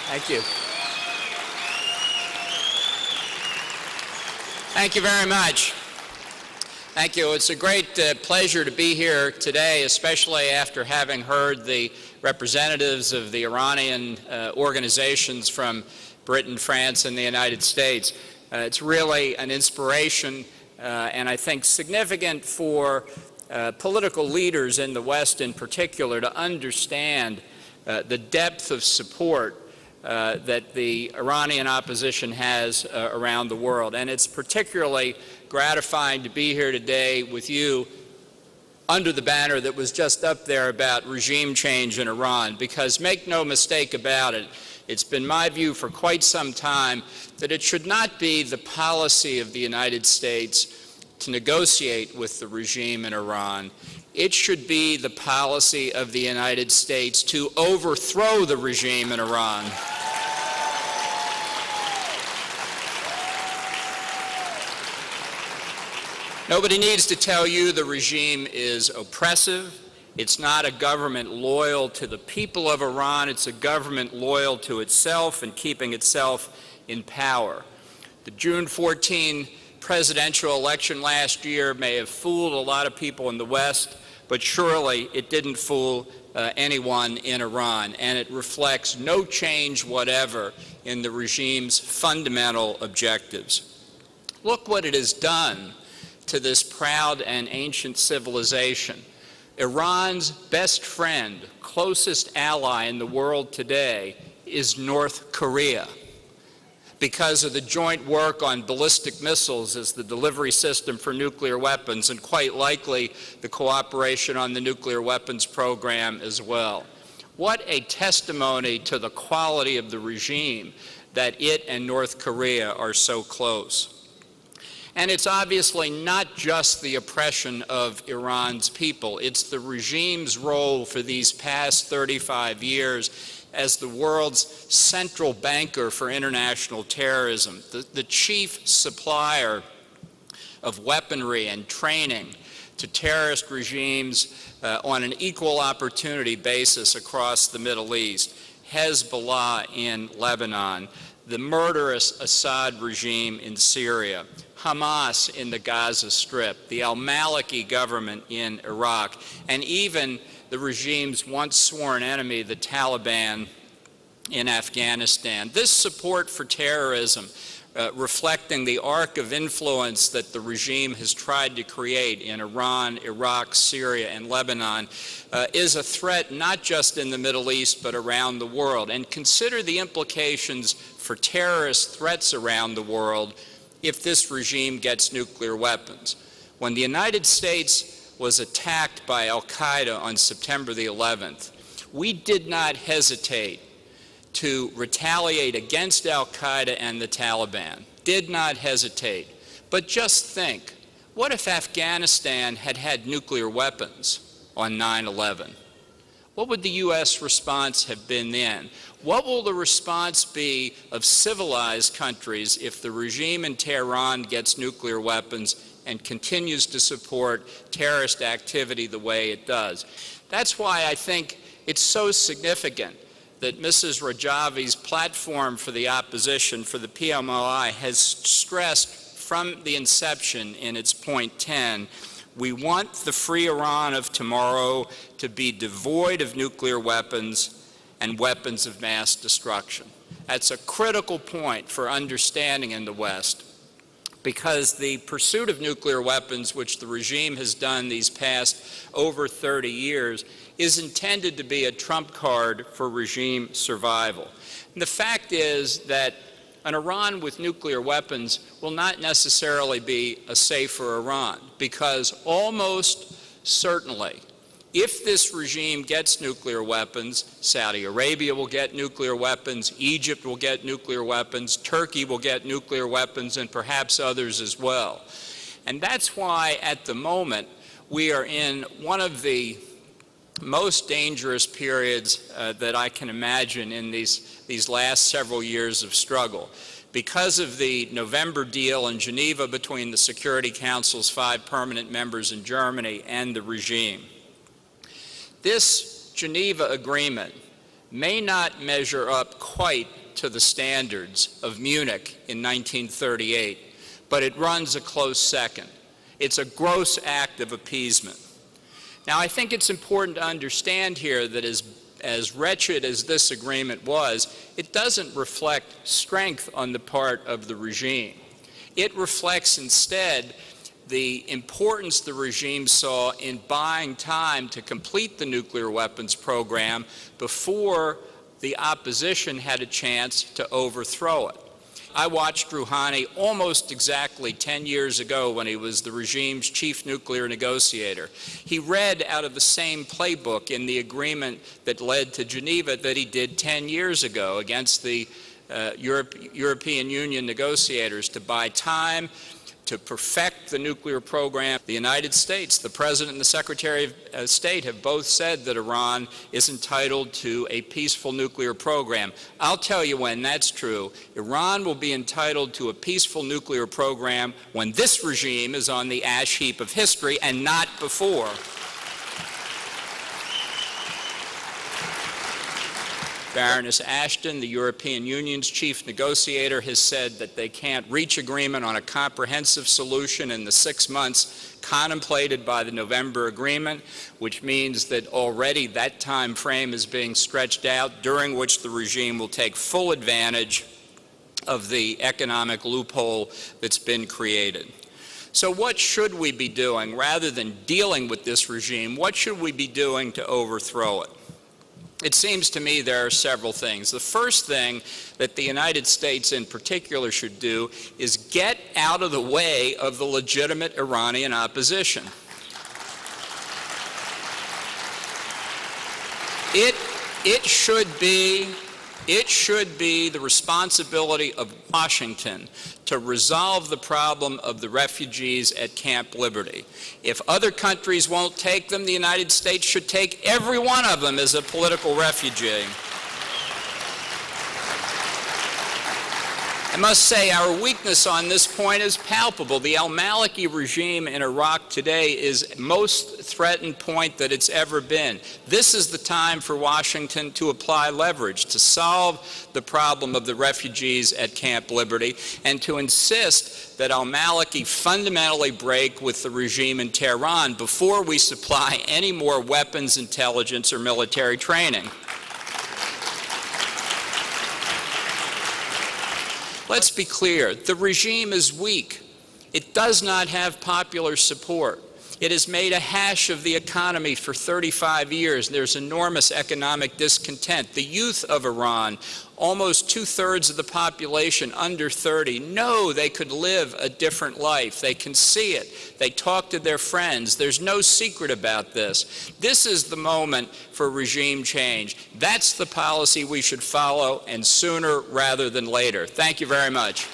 Thank you. Thank you very much. Thank you. It's a great pleasure to be here today, especially after having heard the representatives of the Iranian organizations from Britain, France, and the United States. It's really an inspiration and I think significant for political leaders in the West in particular to understand the depth of support that the Iranian opposition has around the world. And it's particularly gratifying to be here today with you under the banner that was just up there about regime change in Iran, because make no mistake about it, it's been my view for quite some time that it should not be the policy of the United States to negotiate with the regime in Iran. It should be the policy of the United States to overthrow the regime in Iran. Nobody needs to tell you the regime is oppressive. It's not a government loyal to the people of Iran. It's a government loyal to itself and keeping itself in power. The June 14 presidential election last year may have fooled a lot of people in the West, but surely it didn't fool anyone in Iran, and it reflects no change whatever in the regime's fundamental objectives. Look what it has done to this proud and ancient civilization. Iran's best friend, closest ally in the world today is North Korea, because of the joint work on ballistic missiles as the delivery system for nuclear weapons, and quite likely the cooperation on the nuclear weapons program as well. What a testimony to the quality of the regime that it and North Korea are so close. And it's obviously not just the oppression of Iran's people. It's the regime's role for these past 35 years as the world's central banker for international terrorism, the chief supplier of weaponry and training to terrorist regimes on an equal opportunity basis across the Middle East, Hezbollah in Lebanon, the murderous Assad regime in Syria, Hamas in the Gaza Strip, the al-Maliki government in Iraq, and even the regime's once sworn enemy, the Taliban in Afghanistan. This support for terrorism, reflecting the arc of influence that the regime has tried to create in Iran, Iraq, Syria, and Lebanon, is a threat not just in the Middle East but around the world. And consider the implications for terrorist threats around the world if this regime gets nuclear weapons. When the United States was attacked by al-Qaeda on September the 11th, we did not hesitate to retaliate against al-Qaeda and the Taliban. Did not hesitate. But just think, what if Afghanistan had had nuclear weapons on 9/11? What would the U.S. response have been then? What will the response be of civilized countries if the regime in Tehran gets nuclear weapons and continues to support terrorist activity the way it does? That's why I think it's so significant that Mrs. Rajavi's platform for the opposition, for the PMOI, has stressed from the inception in its point 10, we want the free Iran of tomorrow to be devoid of nuclear weapons and weapons of mass destruction. That's a critical point for understanding in the West, because the pursuit of nuclear weapons, which the regime has done these past over 30 years, is intended to be a trump card for regime survival. And the fact is that an Iran with nuclear weapons will not necessarily be a safer Iran, because almost certainly, if this regime gets nuclear weapons, Saudi Arabia will get nuclear weapons, Egypt will get nuclear weapons, Turkey will get nuclear weapons, and perhaps others as well. And that's why, at the moment, we are in one of the most dangerous periods that I can imagine in these last several years of struggle. Because of the November deal in Geneva between the Security Council's 5 permanent members in Germany and the regime. This Geneva agreement may not measure up quite to the standards of Munich in 1938, but it runs a close second. It's a gross act of appeasement. Now, I think it's important to understand here that as wretched as this agreement was, it doesn't reflect strength on the part of the regime. It reflects instead the importance the regime saw in buying time to complete the nuclear weapons program before the opposition had a chance to overthrow it. I watched Rouhani almost exactly 10 years ago when he was the regime's chief nuclear negotiator. He read out of the same playbook in the agreement that led to Geneva that he did 10 years ago against the European Union negotiators to buy time to perfect the nuclear program. The United States, the President and the Secretary of State have both said that Iran is entitled to a peaceful nuclear program. I'll tell you when that's true. Iran will be entitled to a peaceful nuclear program when this regime is on the ash heap of history and not before. Baroness Ashton, the European Union's chief negotiator, has said that they can't reach agreement on a comprehensive solution in the 6 months contemplated by the November agreement, which means that already that time frame is being stretched out, during which the regime will take full advantage of the economic loophole that's been created. So what should we be doing? Rather than dealing with this regime, what should we be doing to overthrow it? It seems to me there are several things. The first thing that the United States in particular should do is get out of the way of the legitimate Iranian opposition. It should be the responsibility of Washington to resolve the problem of the refugees at Camp Liberty. If other countries won't take them, the United States should take every one of them as a political refugee. I must say our weakness on this point is palpable. The al-Maliki regime in Iraq today is the most threatened point that it's ever been. This is the time for Washington to apply leverage, to solve the problem of the refugees at Camp Liberty, and to insist that al-Maliki fundamentally break with the regime in Tehran before we supply any more weapons, intelligence, or military training. Let's be clear, the regime is weak. It does not have popular support. It has made a hash of the economy for 35 years. There's enormous economic discontent. The youth of Iran, almost 2/3 of the population under 30, know they could live a different life. They can see it. They talk to their friends. There's no secret about this. This is the moment for regime change. That's the policy we should follow, and sooner rather than later. Thank you very much.